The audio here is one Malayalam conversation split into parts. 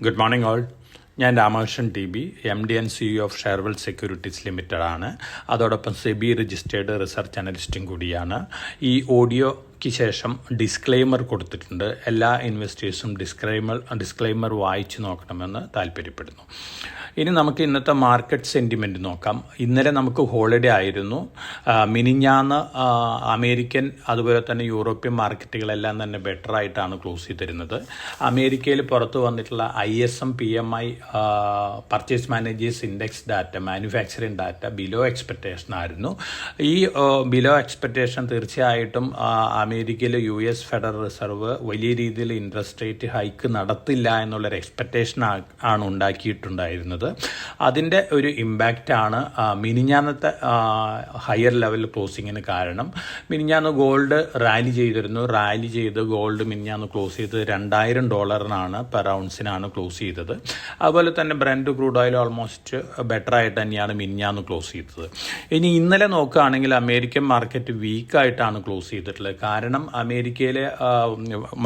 Good morning all. ഞാൻ Ramakrishnan T B, MD and CEO of Sharewell securities limited ആണ്. അതോടൊപ്പം സെബി രജിസ്റ്റേർഡ് റിസർച്ച് അനലിസ്റ്റും കൂടിയാണ്. ഈ ഓഡിയോയ്ക്ക് ശേഷം ഡിസ്ക്ലെയിമർ കൊടുത്തിട്ടുണ്ട്. എല്ലാ ഇൻവെസ്റ്റേഴ്സും ഡിസ്ക്ലെയിമർ വായിച്ചു നോക്കണമെന്ന് താല്പര്യപ്പെടുന്നു. ഇനി നമുക്ക് ഇന്നത്തെ മാർക്കറ്റ് സെൻറ്റിമെൻറ്റ് നോക്കാം. ഇന്നലെ നമുക്ക് ഹോളിഡേ ആയിരുന്നു. മിനിഞ്ഞാന്ന് അമേരിക്കൻ അതുപോലെ തന്നെ യൂറോപ്യൻ മാർക്കറ്റുകളെല്ലാം തന്നെ ബെറ്റർ ആയിട്ടാണ് ക്ലോസ് ചെയ്തിരുന്നത്. അമേരിക്കയിൽ പുറത്തു വന്നിട്ടുള്ള ISM PMI purchase managers index data, manufacturing data below expectation ആയിരുന്നു. ഈ ബിലോ എക്സ്പെക്റ്റേഷൻ തീർച്ചയായിട്ടും അമേരിക്കയിൽ US ഫെഡറൽ റിസർവ് വലിയ രീതിയിൽ ഇൻട്രസ്റ്റ് റേറ്റ് ഹൈക്ക് നടത്തില്ല എന്നുള്ളൊരു എക്സ്പെക്റ്റേഷൻ ആണ് ഉണ്ടാക്കിയിട്ടുണ്ടായിരുന്നത്. അതിൻ്റെ ഒരു ഇമ്പാക്റ്റാണ് മിനിഞ്ഞാന്നത്തെ ഹയർ ലെവൽ ക്ലോസിങ്ങിന് കാരണം. മിനിഞ്ഞാന്ന് ഗോൾഡ് റാലി ചെയ്ത് ഗോൾഡ് മിനിഞ്ഞാന്ന് ക്ലോസ് ചെയ്തത് $2,000 പെർ ഔൺസിനാണ് ക്ലോസ് ചെയ്തത്. അതുപോലെ തന്നെ Brent crude oil almost better ആയിട്ട് തന്നെയാണ് മിനിഞ്ഞാന്ന് ക്ലോസ് ചെയ്തത്. ഇനി ഇന്നലെ നോക്കുകയാണെങ്കിൽ അമേരിക്കൻ മാർക്കറ്റ് വീക്കായിട്ടാണ് ക്ലോസ് ചെയ്തിട്ടുള്ളത്. കാരണം അമേരിക്കയിലെ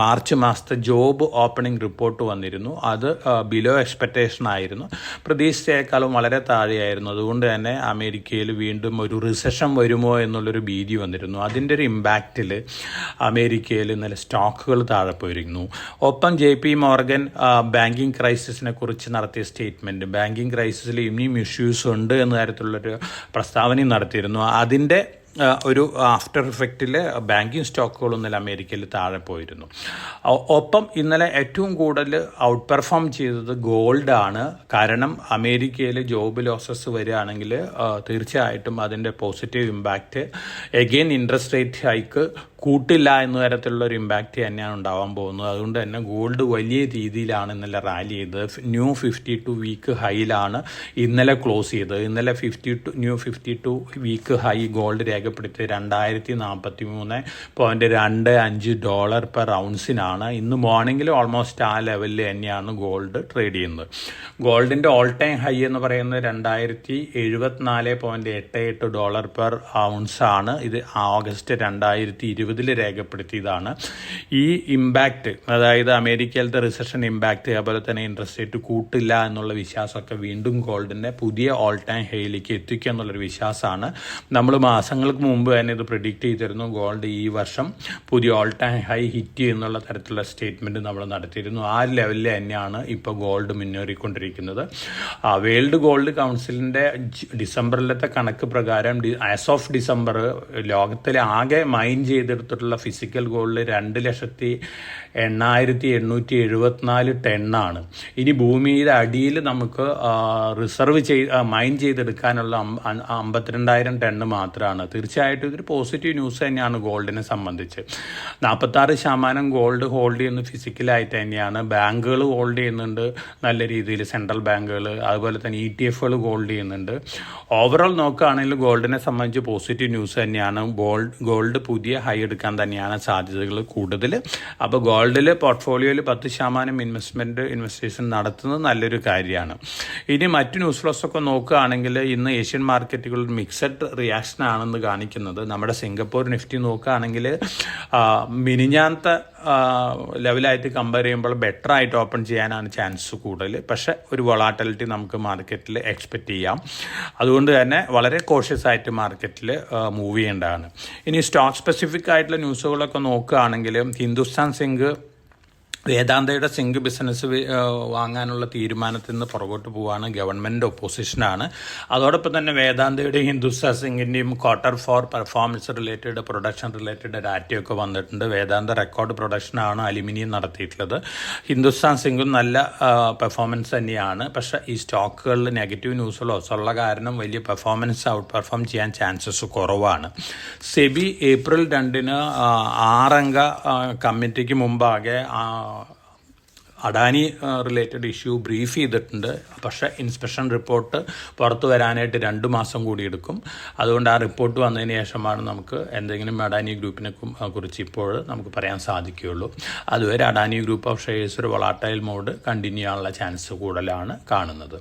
മാർച്ച് മാസത്തെ ജോബ് ഓപ്പണിംഗ് റിപ്പോർട്ട് വന്നിരുന്നു. അത് ബിലോ എക്സ്പെക്റ്റേഷൻ ആയിരുന്നു, പ്രതീക്ഷിച്ചേക്കാളും വളരെ താഴെയായിരുന്നു. അതുകൊണ്ട് തന്നെ അമേരിക്കയിൽ വീണ്ടും ഒരു റിസഷൻ വരുമോ എന്നുള്ളൊരു ഭീതി വന്നിരുന്നു. അതിൻ്റെ ഒരു ഇമ്പാക്റ്റിൽ അമേരിക്കയിൽ ഇന്നലെ സ്റ്റോക്കുകൾ താഴെ പോയിരുന്നു. ഒപ്പം JP മോർഗൻ ബാങ്കിങ് ക്രൈസിസിനെ കുറിച്ച് നടത്തിയ സ്റ്റേറ്റ്മെൻറ്റ്, ബാങ്കിങ് ക്രൈസിസിൽ ഇനിയും ഇഷ്യൂസ് ഉണ്ട് എന്ന തരത്തിലുള്ളൊരു പ്രസ്താവനയും നടത്തിയിരുന്നു. അതിൻ്റെ ഒരു ആഫ്റ്റർ ഇഫക്റ്റിൽ ബാങ്കിങ് സ്റ്റോക്കുകൾ ഇന്നലെ അമേരിക്കയിൽ താഴെ പോയിരുന്നു. ഒപ്പം ഇന്നലെ ഏറ്റവും കൂടുതൽ ഔട്ട് പെർഫോം ചെയ്തത് ഗോൾഡാണ്. കാരണം അമേരിക്കയിൽ ജോബ് ലോസസ് വരികയാണെങ്കിൽ തീർച്ചയായിട്ടും അതിൻ്റെ positive impact again interest rate hike കൂട്ടില്ല എന്ന തരത്തിലുള്ളൊരു ഇമ്പാക്റ്റ് തന്നെയാണ് ഉണ്ടാവാൻ പോകുന്നത്. അതുകൊണ്ട് തന്നെ ഗോൾഡ് വലിയ രീതിയിലാണ് ഇന്നലെ റാലി ചെയ്തത്. ന്യൂ 52 വീക്ക് ഹൈയിലാണ് ഇന്നലെ ക്ലോസ് ചെയ്തത്. ഇന്നലെ ന്യൂ 52 വീക്ക് ഹൈ ഗോൾഡ് രേഖപ്പെടുത്തി $243.25 പെർ ഔൺസിനാണ്. ഇന്ന് മോർണിംഗിൽ ഓൾമോസ്റ്റ് ആ ലെവലിൽ തന്നെയാണ് ഗോൾഡ് ട്രേഡ് ചെയ്യുന്നത്. ഗോൾഡിൻ്റെ ഓൾ ടൈം ഹൈ എന്ന് പറയുന്നത് $2,074.88 പെർ ഔൺസാണ്. ഇത് ഓഗസ്റ്റ് 2020 രേഖപ്പെടുത്തിയതാണ്. ഈ ഇമ്പാക്റ്റ്, അതായത് അമേരിക്കയിലത്തെ റിസഷൻ ഇമ്പാക്റ്റ്, അതുപോലെ തന്നെ ഇൻട്രസ്റ്റ് റേറ്റ് കൂട്ടില്ല എന്നുള്ള വിശ്വാസമൊക്കെ വീണ്ടും ഗോൾഡിൻ്റെ പുതിയ ഓൾ ടൈം ഹൈയിലേക്ക് എത്തിക്കുക എന്നുള്ളൊരു വിശ്വാസമാണ്. നമ്മൾ മാസങ്ങൾക്ക് മുമ്പ് തന്നെ ഇത് പ്രിഡിക്റ്റ് ചെയ്തിരുന്നു. ഗോൾഡ് ഈ വർഷം പുതിയ ഓൾ ടൈം ഹൈ ഹിറ്റ് ചെയ്യുന്നുള്ള തരത്തിലുള്ള സ്റ്റേറ്റ്മെൻറ്റ് നമ്മൾ നടത്തിയിരുന്നു. ആ ലെവലിൽ തന്നെയാണ് ഇപ്പോൾ ഗോൾഡ് മുന്നേറിക്കൊണ്ടിരിക്കുന്നത്. വേൾഡ് ഗോൾഡ് കൗൺസിലിൻ്റെ ഡിസംബറിലത്തെ കണക്ക് പ്രകാരം ആസ് ഓഫ് ഡിസംബർ ലോകത്തിലെ ആകെ മൈൻ ചെയ്തെടുത്തിട്ടുള്ള ഫിസിക്കൽ ഗോൾഡ് 2,08,874 ടണ്ണാണ്. ഇനി ഭൂമിയുടെ അടിയിൽ നമുക്ക് മൈൻ ചെയ്തെടുക്കാനുള്ള 52,000 ടണ്ണ് മാത്രമാണ്. തീർച്ചയായിട്ടും ഇതൊരു പോസിറ്റീവ് ന്യൂസ് തന്നെയാണ് ഗോൾഡിനെ സംബന്ധിച്ച്. 46% ഗോൾഡ് ഹോൾഡ് ചെയ്യുന്നത് ഫിസിക്കലായിട്ട് തന്നെയാണ്. ബാങ്കുകൾ ഹോൾഡ് ചെയ്യുന്നുണ്ട് നല്ല രീതിയിൽ, സെൻട്രൽ ബാങ്കുകൾ, അതുപോലെ തന്നെ ETFകൾ ഹോൾഡ് ചെയ്യുന്നുണ്ട്. ഓവറോൾ നോക്കുകയാണെങ്കിൽ ഗോൾഡിനെ സംബന്ധിച്ച് പോസിറ്റീവ് ന്യൂസ് തന്നെയാണ്. ഗോൾഡ് പുതിയ ഹൈ എടുക്കാൻ തന്നെയാണ് സാധ്യതകൾ കൂടുതൽ. അപ്പോൾ ഗോൾഡിൽ പോർട്ട്ഫോളിയോയിൽ 10% ഇൻവെസ്റ്റേഷൻ നടത്തുന്നത് നല്ലൊരു കാര്യമാണ്. ഇനി മറ്റു ന്യൂസ് ഫ്ലോസ് ഒക്കെ നോക്കുകയാണെങ്കിൽ ഇന്ന് ഏഷ്യൻ മാർക്കറ്റുകളിൽ മിക്സഡ് റിയാക്ഷൻ ആണെന്ന് കാണിക്കുന്നത്. നമ്മുടെ സിംഗപ്പൂർ നിഫ്റ്റി നോക്കുകയാണെങ്കിൽ മിനിഞ്ഞാന്നത്തെ ലെവലായിട്ട് കമ്പയർ ചെയ്യുമ്പോൾ ബെറ്റർ ആയിട്ട് ഓപ്പൺ ചെയ്യാനാണ് ചാൻസ് കൂടുതൽ. പക്ഷേ ഒരു വൊളാറ്റിലിറ്റി നമുക്ക് മാർക്കറ്റിൽ എക്സ്പെക്റ്റ് ചെയ്യാം. അതുകൊണ്ട് തന്നെ വളരെ കോഷ്യസ് ആയിട്ട് മാർക്കറ്റിൽ മൂവ് ചെയ്യേണ്ടതാണ്. ഇനി സ്റ്റോക്ക് സ്പെസിഫിക് ആയിട്ടുള്ള ന്യൂസുകളൊക്കെ നോക്കുകയാണെങ്കിൽ ഹിന്ദുസ്ഥാൻ സിങ്ക് വേദാന്തയുടെ സിങ്ക് ബിസിനസ് വാങ്ങാനുള്ള തീരുമാനത്തിൽ നിന്ന് പുറകോട്ട് പോവുകയാണ്. ഗവൺമെൻറ് ഒപ്പോസിഷനാണ്. അതോടൊപ്പം തന്നെ വേദാന്തയുടെയും ഹിന്ദുസ്ഥാൻ സിങ്കിൻ്റെയും Q4 performance related, production related ഡാറ്റയൊക്കെ വന്നിട്ടുണ്ട്. വേദാന്ത റെക്കോർഡ് പ്രൊഡക്ഷനാണ് അലുമിനിയം നടത്തിയിട്ടുള്ളത്. ഹിന്ദുസ്ഥാൻ സിങ്കും നല്ല പെർഫോമൻസ് തന്നെയാണ്. പക്ഷേ ഈ സ്റ്റോക്കുകളിൽ നെഗറ്റീവ് ന്യൂസുകളോ ഉള്ള കാരണം വലിയ പെർഫോമൻസ് ഔട്ട് പെർഫോം ചെയ്യാൻ ചാൻസസ് കുറവാണ്. സെബി ഏപ്രിൽ 2 6 അംഗ കമ്മിറ്റിക്ക് മുമ്പാകെ അഡാനി റിലേറ്റഡ് ഇഷ്യൂ ബ്രീഫ് ചെയ്തിട്ടുണ്ട്. പക്ഷേ ഇൻസ്പെക്ഷൻ റിപ്പോർട്ട് പുറത്തു വരാനായിട്ട് 2 മാസം കൂടി എടുക്കും. അതുകൊണ്ട് ആ റിപ്പോർട്ട് വന്നതിന് ശേഷമാണ് നമുക്ക് എന്തെങ്കിലും അഡാനി ഗ്രൂപ്പിനെ കുറിച്ച് ഇപ്പോൾ നമുക്ക് പറയാൻ സാധിക്കുകയുള്ളൂ. അതുവരെ അഡാനി ഗ്രൂപ്പ് ഓഫ് ഷെയർസ് ഒരു വൊളാറ്റൈൽ മോഡ് കണ്ടിന്യൂ ചെയ്യാനുള്ള ചാൻസ് കൂടുതലാണ് കാണുന്നത്.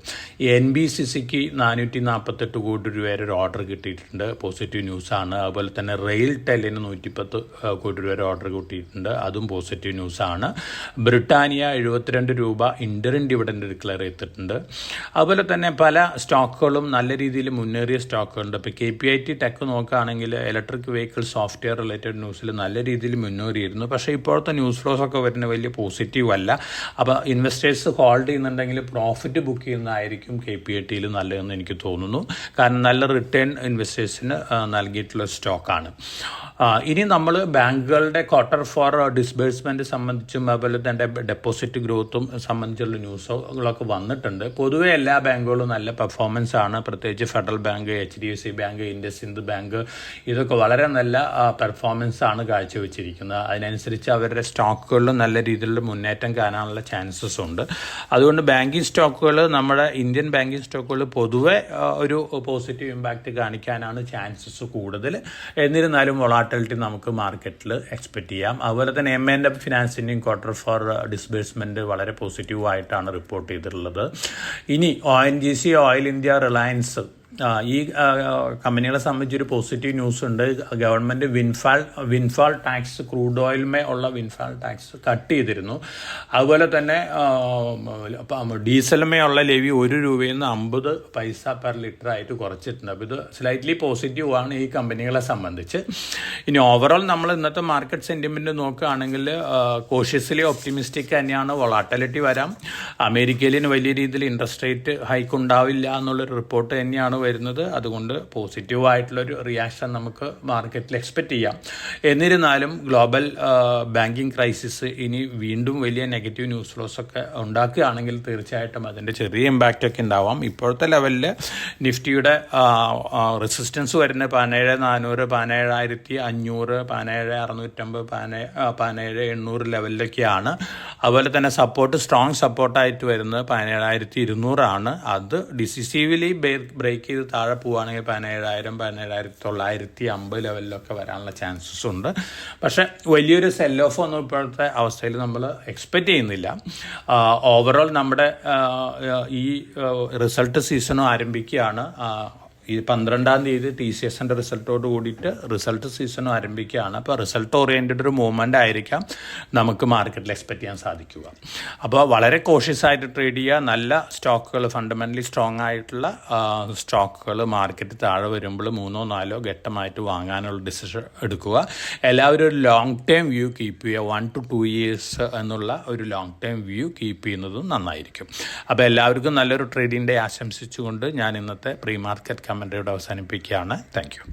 NBCCക്ക് 448 കോടി രൂപയുടെ ഒരു ഓർഡർ കിട്ടിയിട്ടുണ്ട്, പോസിറ്റീവ് ന്യൂസാണ്. അതുപോലെ തന്നെ റെയിൽ ടെല്ലിന് 110 കോടി രൂപയുടെ ഓർഡർ കിട്ടിയിട്ടുണ്ട്, അതും പോസിറ്റീവ് ന്യൂസാണ്. ബ്രിട്ടാനിയ രൂപ ഇൻ്ററിൻ ഡിവിഡൻഡ് ഡിക്ലെയർ ചെയ്തിട്ടുണ്ട്. അതുപോലെ തന്നെ പല സ്റ്റോക്കുകളും നല്ല രീതിയിൽ മുന്നേറിയ സ്റ്റോക്കുകളുണ്ട്. ഇപ്പോൾ KPIT ടെക് നോക്കുകയാണെങ്കിൽ ഇലക്ട്രിക് വെഹിക്കിൾ സോഫ്റ്റ്വെയർ റിലേറ്റഡ് ന്യൂസിൽ നല്ല രീതിയിൽ മുന്നേറിയിരുന്നു. പക്ഷേ ഇപ്പോഴത്തെ ന്യൂസ് ഫ്ലോസ് ഒക്കെ വരുന്നത് വലിയ പോസിറ്റീവ് അല്ല. അപ്പോൾ ഇൻവെസ്റ്റേഴ്സ് ഹോൾഡ് ചെയ്യുന്നുണ്ടെങ്കിൽ പ്രോഫിറ്റ് ബുക്ക് ചെയ്യുന്നതായിരിക്കും KPITയിൽ നല്ലതെന്ന് എനിക്ക് തോന്നുന്നു. കാരണം നല്ല റിട്ടേൺ ഇൻവെസ്റ്റേഴ്സിന് നൽകിയിട്ടുള്ള സ്റ്റോക്കാണ്. ഇനി നമ്മൾ ബാങ്കുകളുടെ ക്വാർട്ടർ ഫോർ ഡിസ്ബേഴ്സ്മെൻറ്റ് സംബന്ധിച്ചും അതുപോലെ തന്നെ ഡെപ്പോസിറ്റ് ഗ്രോത്തും സംബന്ധിച്ചുള്ള ന്യൂസുകളൊക്കെ വന്നിട്ടുണ്ട്. പൊതുവെ എല്ലാ ബാങ്കുകളും നല്ല പെർഫോമൻസ് ആണ്. പ്രത്യേകിച്ച് federal bank, HDFC bank, IndusInd bank ഇതൊക്കെ വളരെ നല്ല പെർഫോമൻസ് ആണ് കാഴ്ചവെച്ചിരിക്കുന്നത്. അതിനനുസരിച്ച് അവരുടെ സ്റ്റോക്കുകളിലും നല്ല രീതിയിലുള്ള മുന്നേറ്റം കാണാനുള്ള ചാൻസസ് ഉണ്ട്. അതുകൊണ്ട് ബാങ്കിങ് സ്റ്റോക്കുകൾ, നമ്മുടെ ഇന്ത്യൻ ബാങ്കിങ് സ്റ്റോക്കുകൾ പൊതുവെ ഒരു പോസിറ്റീവ് ഇമ്പാക്റ്റ് കാണിക്കാനാണ് ചാൻസസ് കൂടുതൽ. എന്നിരുന്നാലും വൊളാറ്റിലിറ്റി നമുക്ക് മാർക്കറ്റിൽ എക്സ്പെക്റ്റ് ചെയ്യാം. അതുപോലെ തന്നെ M&M ഫിനാൻസിൻ്റെയും ക്വാർട്ടർ ഫോർ ഡിസ്ബേഴ്സ്മെൻറ്റ് വളരെ പോസിറ്റീവായിട്ടാണ് റിപ്പോർട്ട് ചെയ്തിട്ടുള്ളത്. ഇനി ONGC, ഓയിൽ ഇന്ത്യ, റിലയൻസ് ഈ കമ്പനികളെ സംബന്ധിച്ചൊരു പോസിറ്റീവ് ന്യൂസ് ഉണ്ട്. ഗവൺമെൻറ് വിൻഫാൾ ടാക്സ്, ക്രൂഡ് ഓയിൽമേ ഉള്ള വിൻഫാൾ ടാക്സ് കട്ട് ചെയ്തിരുന്നു. അതുപോലെ തന്നെ ഡീസലുമേ ഉള്ള ലെവി 1 രൂപയിൽ നിന്ന് 50 പൈസ പെർ ലിറ്റർ ആയിട്ട് കുറച്ചിട്ടുണ്ട്. അപ്പോൾ ഇത് സ്ലൈറ്റ്ലി പോസിറ്റീവ് ആണ് ഈ കമ്പനികളെ സംബന്ധിച്ച്. ഇനി ഓവറോൾ നമ്മൾ ഇന്നത്തെ മാർക്കറ്റ് സെൻറ്റിമെൻറ്റ് നോക്കുകയാണെങ്കിൽ കോഷ്യസ്ലി ഒപ്റ്റിമിസ്റ്റിക് തന്നെയാണ്. വൊളാറ്റിലിറ്റി വരാം. അമേരിക്കയിൽ വലിയ രീതിയിൽ ഇൻട്രസ്റ്റ് റേറ്റ് ഹൈക്ക് ഉണ്ടാവില്ല എന്നുള്ളൊരു റിപ്പോർട്ട് തന്നെയാണ് വരുന്നത്. അതുകൊണ്ട് പോസിറ്റീവായിട്ടുള്ളൊരു റിയാക്ഷൻ നമുക്ക് മാർക്കറ്റിൽ എക്സ്പെക്റ്റ് ചെയ്യാം. എന്നിരുന്നാലും ഗ്ലോബൽ ബാങ്കിങ് ക്രൈസിസ് ഇനി വീണ്ടും വലിയ നെഗറ്റീവ് ന്യൂസ് ഫ്ലോസ് ഒക്കെ ഉണ്ടാക്കുകയാണെങ്കിൽ തീർച്ചയായിട്ടും അതിൻ്റെ ചെറിയ ഇമ്പാക്റ്റ് ഒക്കെ ഉണ്ടാവാം. ഇപ്പോഴത്തെ ലെവലിൽ നിഫ്റ്റിയുടെ റെസിസ്റ്റൻസ് വരുന്നത് 17,400, 17,500, 17,650, 17,800 ലെവലിലൊക്കെയാണ്. അതുപോലെ തന്നെ സ്ട്രോങ് സപ്പോർട്ടായിട്ട് വരുന്നത് 17,200 ആണ്. അത് ഡിസിസീവ്ലി ബ്രേക്ക് ചെയ്ത് താഴെ പോവുകയാണെങ്കിൽ 17,000, 17,950 ലെവലിലൊക്കെ വരാനുള്ള ചാൻസസ് ഉണ്ട്. പക്ഷേ വലിയൊരു സെൽ ഓഫ് ഒന്നും ഇപ്പോഴത്തെ അവസ്ഥയിൽ നമ്മൾ എക്സ്പെക്റ്റ് ചെയ്യുന്നില്ല. ഓവറോൾ നമ്മുടെ ഈ റിസൾട്ട് സീസണും ആരംഭിക്കുകയാണ്. ഈ 12-ാം തീയതി TCSൻ്റെ റിസൾട്ടോട് കൂടിയിട്ട് റിസൾട്ട് സീസണും ആരംഭിക്കുകയാണ്. അപ്പോൾ റിസൾട്ട് ഓറിയൻറ്റഡ് ഒരു മൂവ്മെൻ്റ് ആയിരിക്കാം നമുക്ക് മാർക്കറ്റിൽ എക്സ്പെക്റ്റ് ചെയ്യാൻ സാധിക്കുക. അപ്പോൾ വളരെ കോഷ്യസ് ആയിട്ട് ട്രേഡ് ചെയ്യുക. നല്ല സ്റ്റോക്കുകൾ, ഫണ്ടമെൻ്റലി സ്ട്രോങ് ആയിട്ടുള്ള സ്റ്റോക്കുകൾ മാർക്കറ്റ് താഴെ വരുമ്പോൾ 3-4 ഘട്ടമായിട്ട് വാങ്ങാനുള്ള ഡിസിഷൻ എടുക്കുക. എല്ലാവരും ഒരു ലോങ് ടേം വ്യൂ കീപ്പ് ചെയ്യുക. 1 to 2 years എന്നുള്ള ഒരു ലോങ് ടേം വ്യൂ കീപ്പ് ചെയ്യുന്നതും നന്നായിരിക്കും. അപ്പോൾ എല്ലാവർക്കും നല്ലൊരു ട്രേഡിംഗ് ഡേ ആശംസിച്ചുകൊണ്ട് ഞാൻ ഇന്നത്തെ പ്രീ മാർക്കറ്റ് കമൻ്ററിയോട് അവസാനിപ്പിക്കുകയാണ്. Thank you.